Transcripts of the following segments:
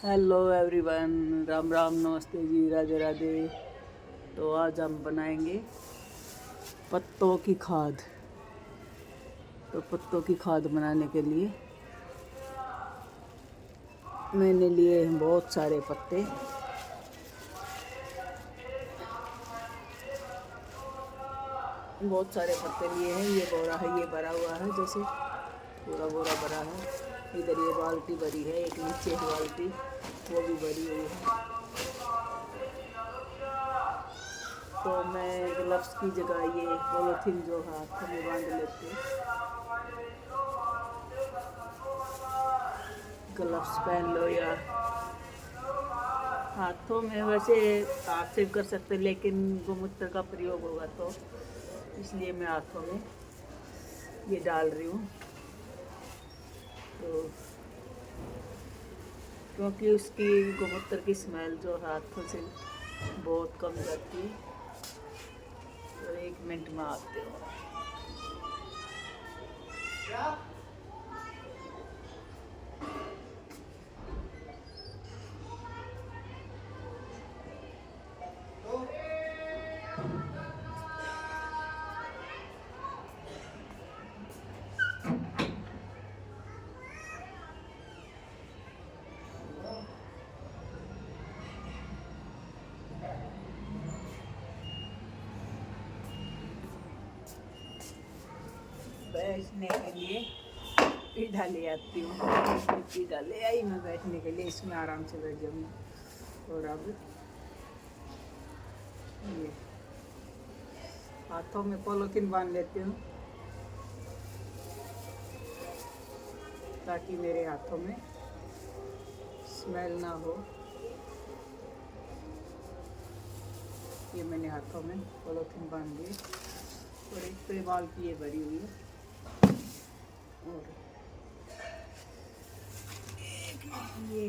Hello everyone, Ram Ram, नमस्ते जी, राधे राधे। तो आज हम बनाएंगे पत्तों की खाद। तो पत्तों की खाद बनाने के लिए मैंने लिए हैं बहुत सारे पत्ते। बहुत सारे पत्ते लिए हैं। ये बोरा है, ये भरा हुआ है, जैसे पूरा बोरा भरा है। इधर ये बाल्टी भरी है, एक नीचे की बाल्टी वो भी भरी हुई है। तो मैं ग्लव्स की जगह ये पॉलीथीन जो हाथों में बांध लेती हूँ। ग्लव्स पहन लो या हाथों में, वैसे हाथ से भी कर सकते, लेकिन गोमूत्र का प्रयोग होगा तो इसलिए मैं हाथों में ये डाल रही हूँ। तो क्योंकि उसकी गोमूत्र की स्मेल जो हाथों से बहुत कम जाती है। और 1 मिनट में आते हो। बैठने के लिए पीढ़ा ले आती हूँ। पीढ़ा ले आई मैं बैठने के लिए, इसमें आराम से बैठ जाऊँगी। और अब ये हाथों में पॉलीथीन बांध लेती हूँ ताकि मेरे हाथों में स्मेल ना हो। ये मैंने हाथों में पॉलीथीन बांध दी और एक पे बाल्टी ये भरी हुई है। और ये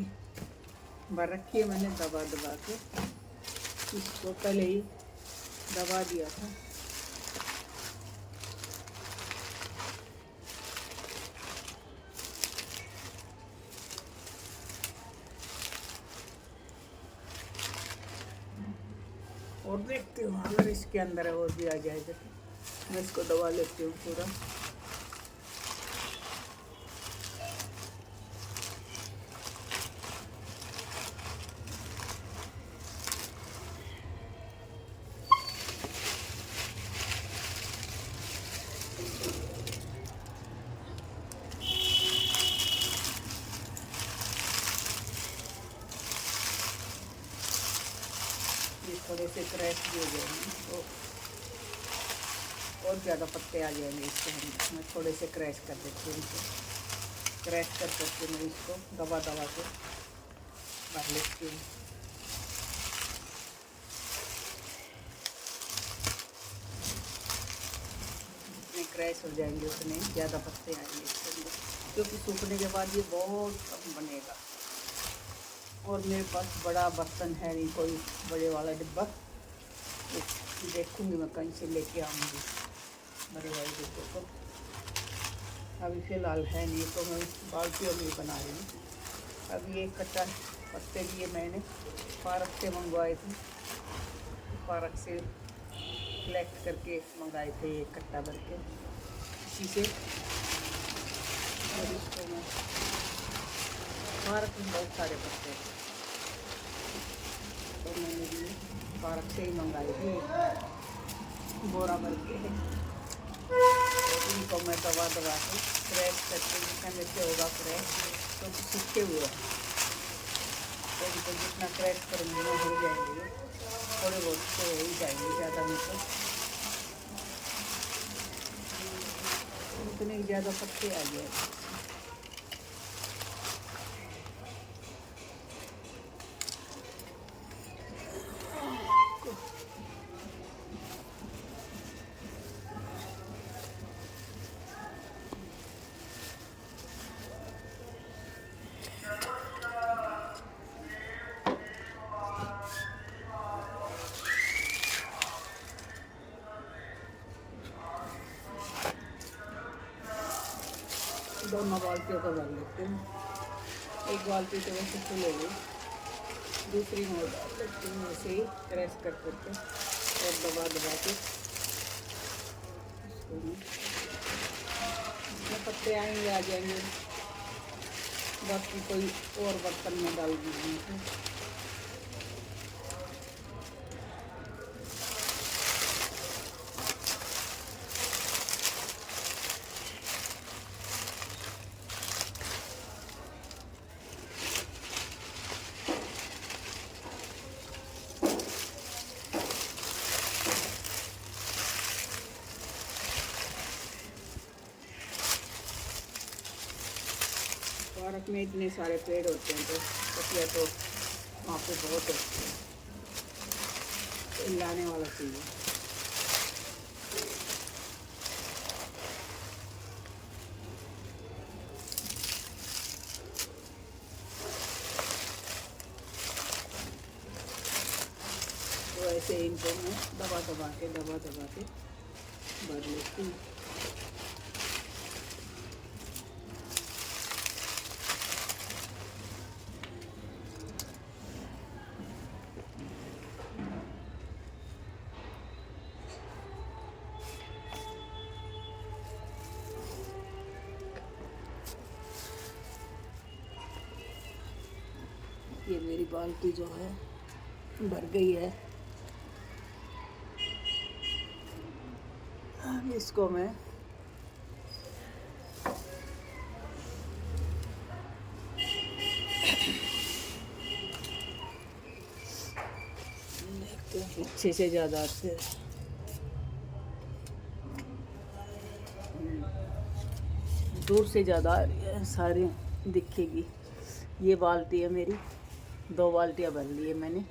भर रखी है मैंने दबा दबा के। इसको पहले ही दबा दिया था। और देखती हूँ अगर इसके अंदर और भी आ जाए तो मैं इसको दबा लेती हूँ पूरा। ये थोड़े से क्रैश भी हो जाएंगे तो और ज़्यादा पत्ते आ जाएंगे इसके अंदर। मैं थोड़े से क्रैश कर देती हूँ इनको। क्रैश कर करके मैं इसको दबा दबा के भर लेती हूँ। जितने क्रैश हो जाएंगे उतने ज़्यादा पत्ते आएंगे इसके अंदर, क्योंकि सूखने के बाद ये बहुत कम बनेगा। और मेरे पास बड़ा बर्तन है नहीं, कोई बड़े वाला डिब्बा। देखूंगी मैं कहीं से लेके आऊँगी बड़े वाले डिब्बे को। अभी फ़िलहाल है नहीं तो मैं बाल्टियों में बना रही हूँ। अभी एक कट्टा पत्ते लिए मैंने पार्क से मंगवाए थे। पार्क से कलेक्ट करके मंगाए थे एक कट्टा भर के इसी से। और इसको मैं पार्क में बहुत सारे पत्ते हैं तो मैंने भी पार्क से ही मंगाए थे बोरा भर के। इनको मैं दबा दबा के क्रैश करके जितना से होगा क्रैश, तो सूखे हुए हैं तो इनको जितना क्रैश करूँगी वो हो जाएंगे। थोड़े बहुत तो हो ही जाएंगे, ज़्यादा नहीं तो इतने ज़्यादा पत्ते आ गए। दोनों बाल्टियों को भर लेते हैं एक बाल्टी तो वैसे फुल हो गई, दूसरी में डाल देती हूँ ऐसे ही प्रेस कर करके और दबा दबा के इसको इसमें पत्ते आएंगे आ जाएंगे, बाकी कोई और बर्तन में डाल दीजिए। पार्क में इतने सारे पेड़ होते हैं तो पतिया तो वहाँ पे बहुत होती है, तो लाने वाला चाहिए। तो ऐसे इनको मैं दबा दबा के भर लेती हूँ। ये मेरी बाल्टी जो है भर गई है। अब इसको मैं देखते हैं पीछे से ज़्यादा आते हैं, दूर से ज़्यादा सारी दिखेगी। ये बाल्टी है मेरी, 2 बाल्टियाँ भर ली है मैंने।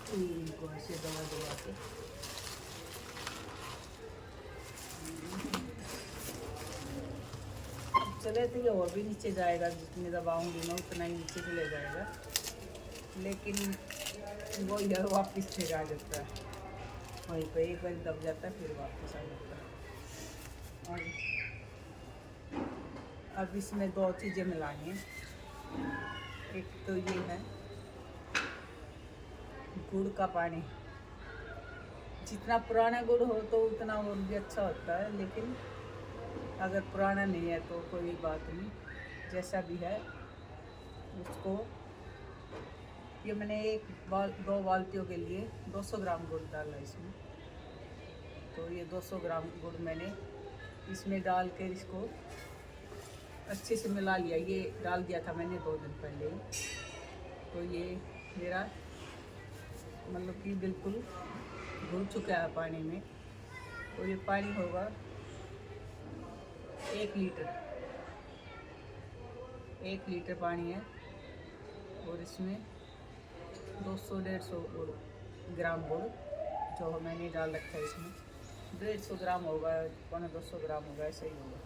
इनको ऐसे दबा दबा के चले तो ये और भी नीचे जाएगा, जितने दबाऊंगी मैं उतना ही नीचे चले जाएगा, लेकिन वो यह वापस फिर आ जाता है, वहीं पे एक बार दब जाता है फिर वापस आ जाता है। और अब इसमें 2 चीज़ें मिलानी हैं। एक तो ये है गुड़ का पानी, जितना पुराना गुड़ हो तो उतना और भी अच्छा होता है, लेकिन अगर पुराना नहीं है तो कोई बात नहीं, जैसा भी है उसको। ये मैंने 2 बाल्टियों के लिए 200 ग्राम गुड़ डाला इसमें, तो ये 200 ग्राम गुड़ मैंने इसमें डाल कर इसको अच्छे से मिला लिया। ये डाल दिया था मैंने 2 दिन पहले, तो ये मेरा मतलब कि बिल्कुल घुल चुका है पानी में। तो ये पानी होगा 1 लीटर पानी है, और इसमें 200-150 ग्राम गुड़ जो मैंने डाल रखा है, इसमें 150 ग्राम होगा, 200 ग्राम होगा, ऐसे ही होगा।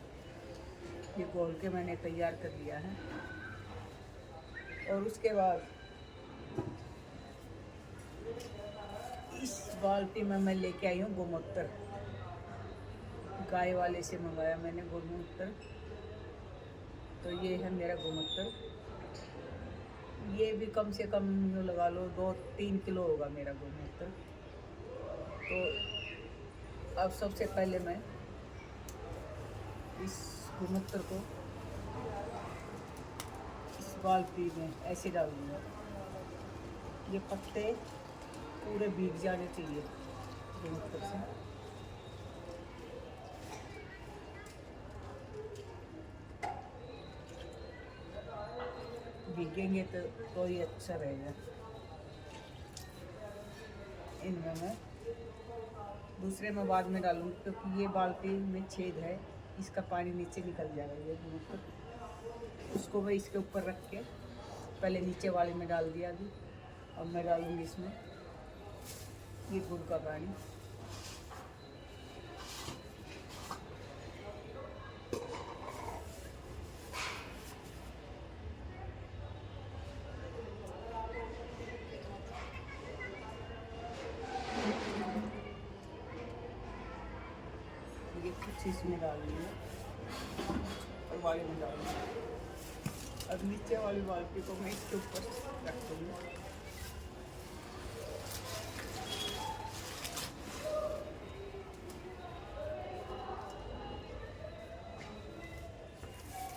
ये घोल के मैंने तैयार कर लिया है। और उसके बाद इस बाल्टी में मैं लेके आई हूँ गोमूत्र, गाय वाले से मंगाया मैंने गोमूत्र। तो ये है मेरा गोमूत्र, ये भी कम से कम यूँ लगा लो 2-3 किलो होगा मेरा गोमूत्र। तो अब सबसे पहले मैं इस गोमूत्र को इस बाल्टी में ऐसे डाल दूँगा। ये पत्ते पूरे भीग जाने चाहिए गोमूत्र से। भीगेंगे तो ही अच्छा रहेगा। इनमें मैं दूसरे में बाद में डालूँगी, क्योंकि ये बाल्टी में छेद है, इसका पानी नीचे निकल जाएगा। ये गोमूत्र उसको मैं इसके ऊपर रख के पहले नीचे वाले में डाल दिया अभी। अब मैं डालूँगी इसमें ये गुड़ का पानी। कुछ इसमें डाल दिए और वाले में डाल दिए। अब नीचे वाली बाल्टी को मैं इसके ऊपर रख दूँगी।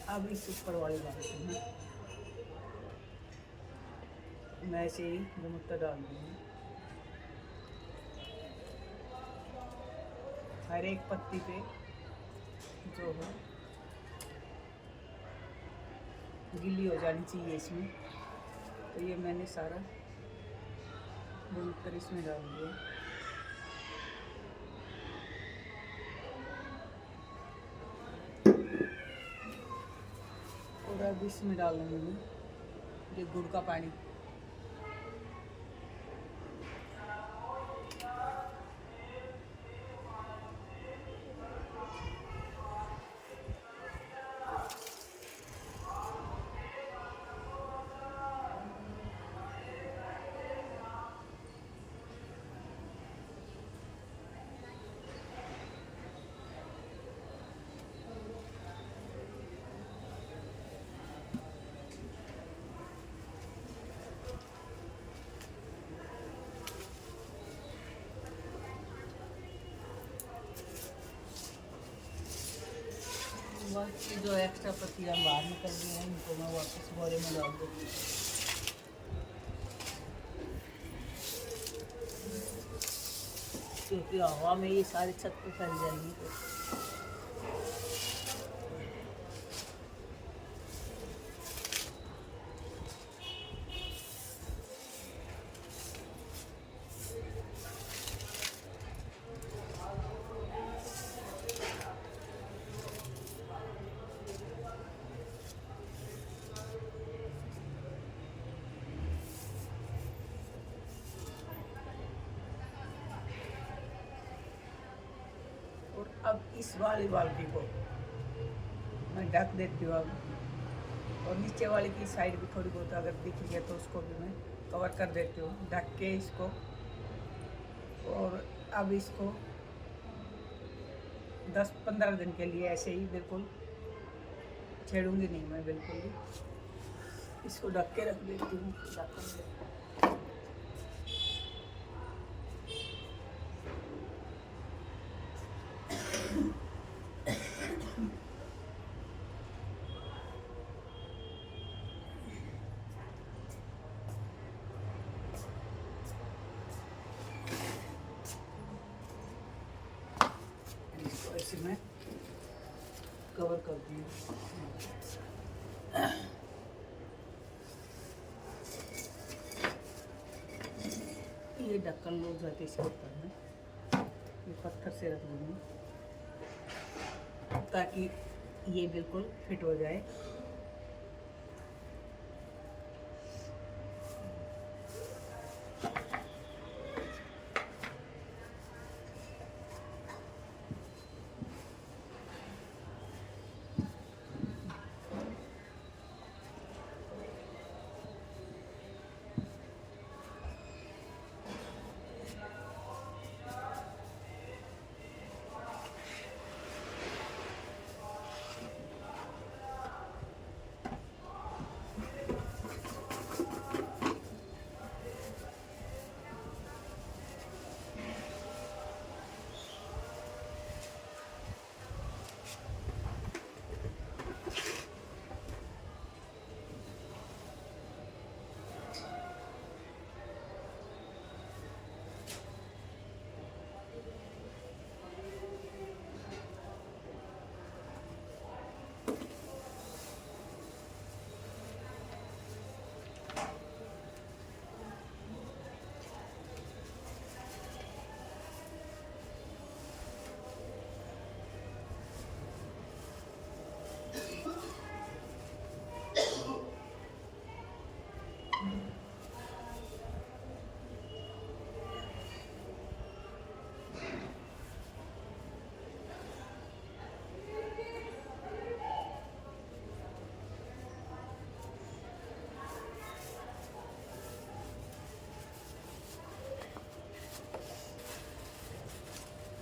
अब इस ऊपर वाली बाल्टी में मैं ऐसे ही गुमुत्ता डाल दूँगी। हर एक पत्ती पे जो है गीली हो जानी चाहिए इसमें। तो ये मैंने सारा गुमुत्ता इसमें डाल दिया। और अब इसमें डालूंगी मैं ये गुड़ का पानी। बाकी जो एक्स्ट्रा पत्तियाँ बाहर निकल गई हैं इनको मैं वापस बोरे में डाल दूँगी। क्योंकि हवा में ये सारी छत पे फैल जाएगी। और अब इस वाली बाल्टी को मैं ढक देती हूँ अब। और नीचे वाली की साइड भी थोड़ी बहुत अगर दिख रही है तो उसको भी मैं कवर कर देती हूँ ढक के इसको। और अब इसको 10-15 दिन के लिए ऐसे ही बिल्कुल छेड़ूंगी नहीं मैं, बिल्कुल भी इसको ढक के रख देती हूँ। ऐसे मैं कवर कर दी। ये ढक्कन लूज जाती है इसके ऊपर में, ये पत्थर से रख दूँगी ताकि ये बिल्कुल फिट हो जाए।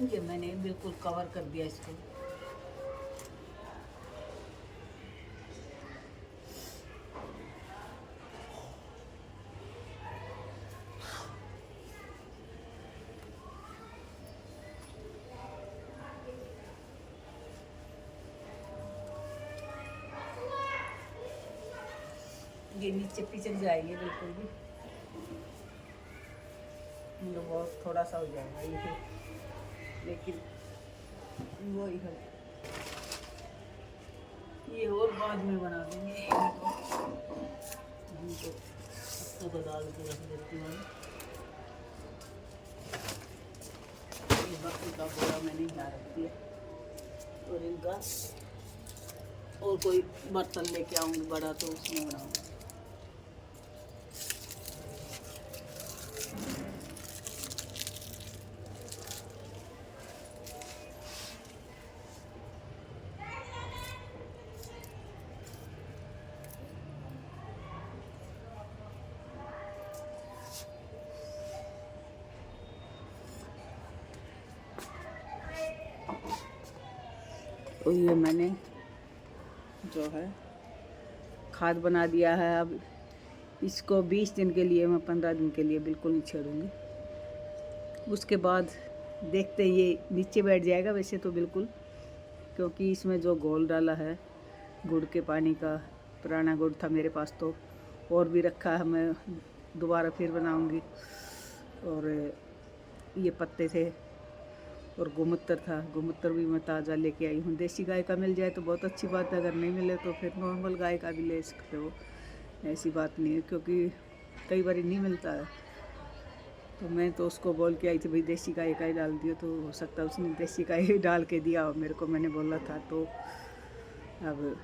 ये मैंने बिल्कुल कवर कर दिया इसको। ये नीचे पिचक जाएगी बिल्कुल भी, मतलब बहुत थोड़ा सा हो जाएगा ये, लेकिन वही है, ये और बाद में बना देंगे। तो डाल के रख देती हूँ। ये बाकी का बोरा मैंने यहाँ रख दिया, और इनका और कोई बर्तन लेके आऊँगी बड़ा तो उसमें बनाऊँगी। तो ये मैंने जो है खाद बना दिया है। अब इसको 20 दिन के लिए, मैं 15 दिन के लिए बिल्कुल नहीं छेड़ूंगी। उसके बाद देखते हैं, ये नीचे बैठ जाएगा वैसे तो बिल्कुल, क्योंकि इसमें जो घोल डाला है गुड़ के पानी का, पुराना गुड़ था मेरे पास तो और भी रखा है, मैं दोबारा फिर बनाऊंगी। और ये पत्ते थे और गोमूत्र था, गोमूत्र भी मैं ताज़ा लेके आई हूँ। देसी गाय का मिल जाए तो बहुत अच्छी बात है, अगर नहीं मिले तो फिर नॉर्मल गाय का भी ले सकते हो, ऐसी बात नहीं है, क्योंकि कई बार नहीं मिलता है। तो मैं तो उसको बोल के आई थी भाई देसी गाय का ही डाल दियो, तो हो सकता है उसने देसी गाय ही डाल के दिया हो मेरे को, मैंने बोला था। तो अब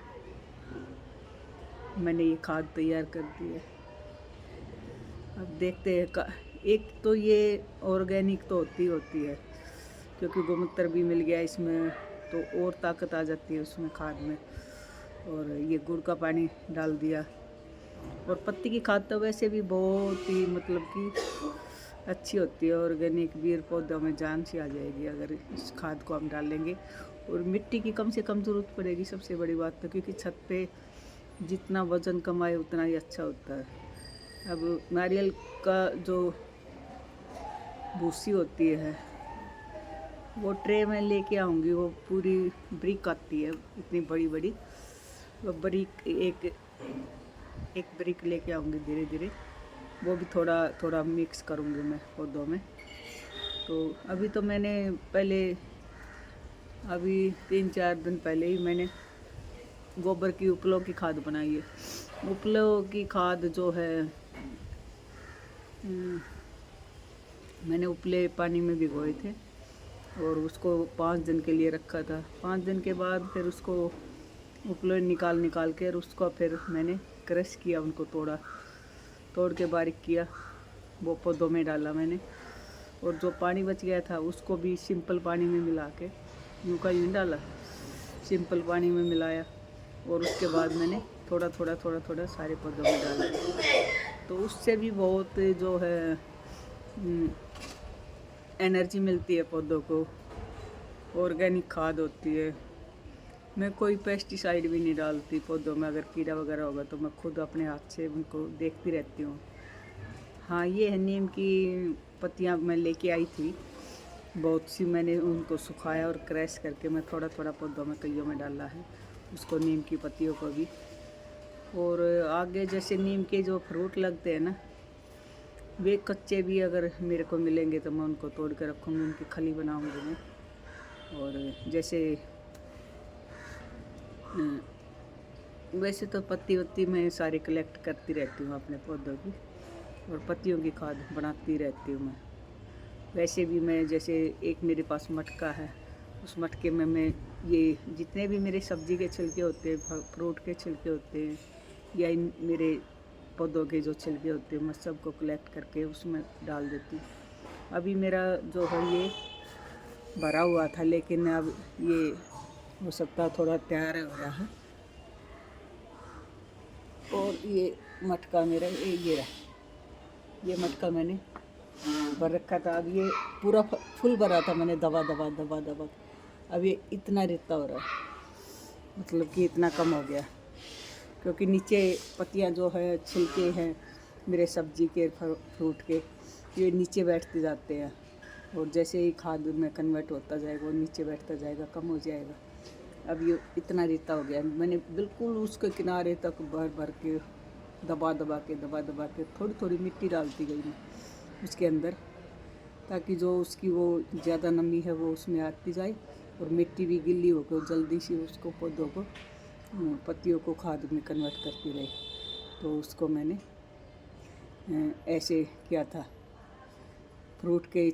मैंने ये खाद तैयार कर दी है। अब देखते हैं, एक तो ये ऑर्गेनिक तो होती है, क्योंकि गोमूत्र भी मिल गया इसमें तो और ताकत आ जाती है उसमें खाद में। और ये गुड़ का पानी डाल दिया, और पत्ती की खाद तो वैसे भी बहुत ही मतलब कि अच्छी होती है, ऑर्गेनिक भी, पौधों में जान सी आ जाएगी अगर इस खाद को हम डालेंगे। और मिट्टी की कम से कम ज़रूरत पड़ेगी, सबसे बड़ी बात तो, क्योंकि छत पे जितना वज़न कमाए उतना ही अच्छा होता है। अब नारियल का जो भूसी होती है वो ट्रे में लेके आऊँगी, वो पूरी ब्रिक आती है इतनी बड़ी बड़ी, वो ब्रिक एक ब्रिक लेके आऊँगी धीरे धीरे, वो भी थोड़ा थोड़ा मिक्स करूँगी मैं पौधों में। तो अभी तो मैंने अभी 3-4 दिन पहले ही मैंने गोबर की उपलों की खाद बनाई है। उपलों की खाद जो है मैंने उपले पानी में भिगोए थे और उसको 5 दिन के लिए रखा था। 5 दिन के बाद फिर उसको उपले निकाल के, और उसको फिर मैंने क्रश किया, उनको तोड़ के बारीक किया, वो पौधों में डाला मैंने। और जो पानी बच गया था उसको भी सिंपल पानी में मिला के, यूँ का यूँ डाला, सिंपल पानी में मिलाया, और उसके बाद मैंने थोड़ा थोड़ा सारे पौधों में डाला। तो उससे भी बहुत जो है एनर्जी मिलती है पौधों को, ऑर्गेनिक खाद होती है। मैं कोई पेस्टिसाइड भी नहीं डालती पौधों में, अगर कीड़ा वगैरह होगा तो मैं खुद अपने हाथ से उनको देखती रहती हूँ। हाँ, ये है नीम की पत्तियाँ मैं लेके आई थी बहुत सी, मैंने उनको सुखाया और क्रैश करके मैं थोड़ा पौधों में कईयों में डाला है उसको, नीम की पत्तियों को भी। और आगे जैसे नीम के जो फ्रूट लगते हैं ना, वे कच्चे भी अगर मेरे को मिलेंगे तो मैं उनको तोड़ कर रखूँगी, उनकी खली बनाऊँगी मैं। और जैसे वैसे तो पत्ती वत्ती मैं सारी कलेक्ट करती रहती हूँ अपने पौधों की, और पत्तियों की खाद बनाती रहती हूँ मैं। वैसे भी मैं जैसे एक मेरे पास मटका है, उस मटके में मैं ये जितने भी मेरे सब्ज़ी के छिलके होते हैं, फ्रूट के छिलके होते हैं, या इन मेरे पौधों के जो छिलके होते हैं, मैं सबको कलेक्ट करके उसमें डाल देती हूँ। अभी मेरा जो है ये भरा हुआ था, लेकिन अब ये हो सकता है थोड़ा तैयार हो रहा है। और ये मटका मेरा ये रहा, ये मटका मैंने भर रखा था। अब ये पूरा फुल भरा था मैंने, दबा अब ये इतना रेता हो रहा है, मतलब कि इतना कम हो गया, क्योंकि नीचे पत्तियां जो है, छिलके हैं मेरे सब्जी के, फ्रूट के, ये नीचे बैठते जाते हैं, और जैसे ही खाद में कन्वर्ट होता जाएगा वो नीचे बैठता जाएगा, कम हो जाएगा। अब ये इतना रेता हो गया, मैंने बिल्कुल उसके किनारे तक भर के दबा दबा के थोड़ी थोड़ी मिट्टी डालती गई मैं उसके अंदर, ताकि जो उसकी वो ज़्यादा नमी है वो उसमें आती जाए और मिट्टी भी गिल्ली होकर जल्दी से उसको पौधों को पत्तियों को खाद में कन्वर्ट करती रहे। तो उसको मैंने ऐसे किया था। फ्रूट के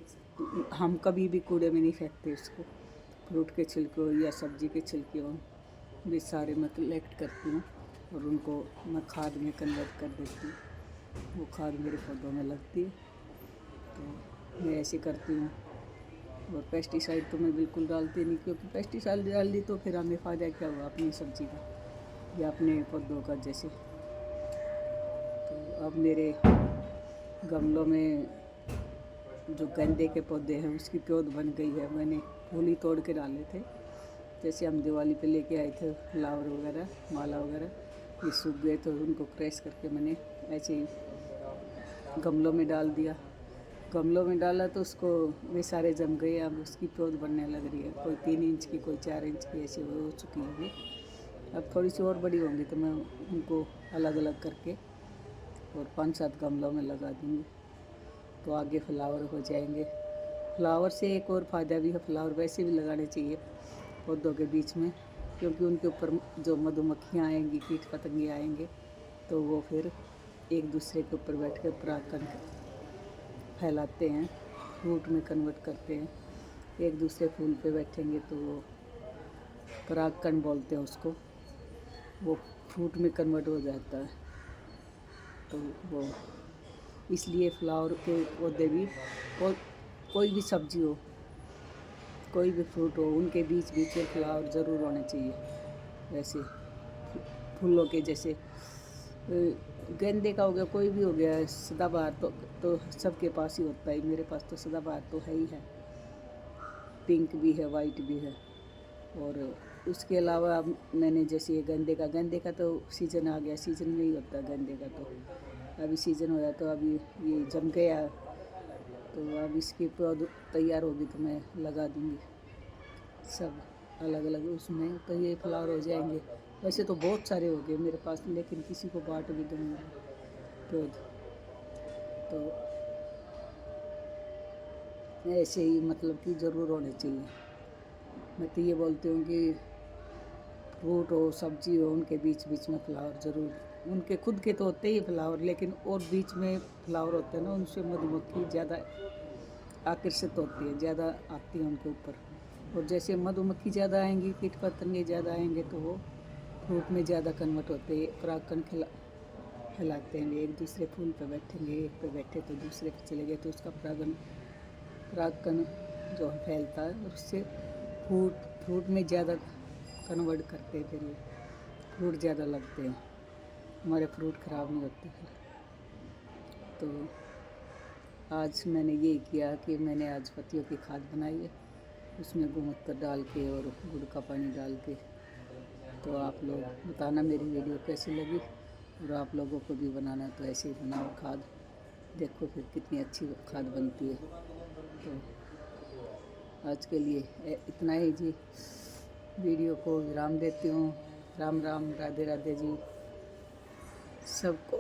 हम कभी भी कूड़े में नहीं फेंकते उसको, फ्रूट के छिलके हो या सब्जी के छिलके हो भी सारे मैं कलेक्ट करती हूँ और उनको मैं खाद में कन्वर्ट कर देती हूँ। वो खाद मेरे पौधों में लगती है, तो मैं ऐसे करती हूँ। और पेस्टिसाइड तो मैं बिल्कुल डालती नहीं, क्योंकि पेस्टिसाइड डाल दी तो फिर हमें फ़ायदा क्या हुआ अपनी सब्ज़ी का या अपने पौधों का। जैसे तो अब मेरे गमलों में जो गेंदे के पौधे हैं उसकी पौध बन गई है। मैंने फूल ही तोड़ के डाले थे, जैसे हम दिवाली पे लेके आए थे फ्लावर वगैरह, माला वगैरह, ये सूख गए तो उनको क्रैश करके मैंने ऐसे ही गमलों में डाल दिया। गमलों में डाला तो उसको वे सारे जम गए। अब उसकी पौध बनने लग रही है, कोई 3 इंच की, कोई 4 इंच की, ऐसे हो चुकी है। अब थोड़ी सी और बड़ी होंगी तो मैं उनको अलग अलग करके और 5-7 गमलों में लगा दूँगी, तो आगे फ्लावर हो जाएंगे। फ्लावर से एक और फ़ायदा भी है, फ्लावर वैसे भी लगाने चाहिए पौधों के बीच में, क्योंकि उनके ऊपर जो मधुमक्खियाँ आएंगी, कीट पतंगे आएंगे, तो वो फिर एक दूसरे के ऊपर बैठ कर परागकण फैलाते हैं, फ्रूट में कन्वर्ट करते हैं। एक दूसरे फूल पे बैठेंगे तो वो परागकण बोलते हैं उसको, वो फ्रूट में कन्वर्ट हो जाता है। तो वो इसलिए फ्लावर के पौधे भी, और कोई भी सब्जी हो, कोई भी फ्रूट हो, उनके बीच बीच में फ्लावर ज़रूर होने चाहिए। वैसे फूलों के जैसे गेंदे का हो गया, कोई भी हो गया, सदाबहार तो सबके पास ही होता है। मेरे पास तो सदाबहार तो है ही है, पिंक भी है, वाइट भी है। और उसके अलावा मैंने जैसे ये गेंदे का तो सीज़न आ गया, सीज़न में ही होता है गेंदे का, तो अभी सीज़न हो गया, तो अभी ये जम गया, तो अब इसकी पौध तैयार होगी तो मैं लगा दूँगी सब अलग अलग उसमें, तो ये फ्लावर हो जाएंगे। वैसे तो बहुत सारे हो गए मेरे पास, लेकिन किसी को बांट भी दूँगी पौध। तो ऐसे ही मतलब कि ज़रूर होने चाहिए। मैं तो ये बोलती हूँ कि फ्रूट हो, सब्जी हो, उनके बीच बीच में फ्लावर ज़रूर, उनके खुद के तो होते ही फ्लावर, लेकिन और बीच में फ्लावर होते हैं ना, उनसे मधुमक्खी ज़्यादा आकर्षित होती है, ज़्यादा आती है उनके ऊपर। और जैसे मधुमक्खी ज़्यादा आएंगी, कीट पतंगे ज़्यादा आएंगे, तो वो फ्रूट में ज़्यादा कन्वर्ट होते हैं, परागकण फैलाते हैं। एक दूसरे फूल पे बैठेंगे, एक पे बैठे तो दूसरे पे चले गए, तो उसका परागकण जो फैलता है, और उससे फ्रूट में ज़्यादा कन्वर्ट करते हैं, फिर ये फ्रूट ज़्यादा लगते हैं, हमारे फ्रूट ख़राब नहीं होते फिर। तो आज मैंने ये किया कि मैंने आज पत्तियों की खाद बनाई है, उसमें गोमूत्र डाल के और गुड़ का पानी डाल के। तो आप लोग बताना मेरी वीडियो कैसी लगी, और आप लोगों को भी बनाना तो ऐसे ही बनाओ खाद, देखो फिर कितनी अच्छी खाद बनती है। तो आज के लिए इतना ही जी, वीडियो को विराम देती हूँ। राम राम, राधे राधे जी सबको।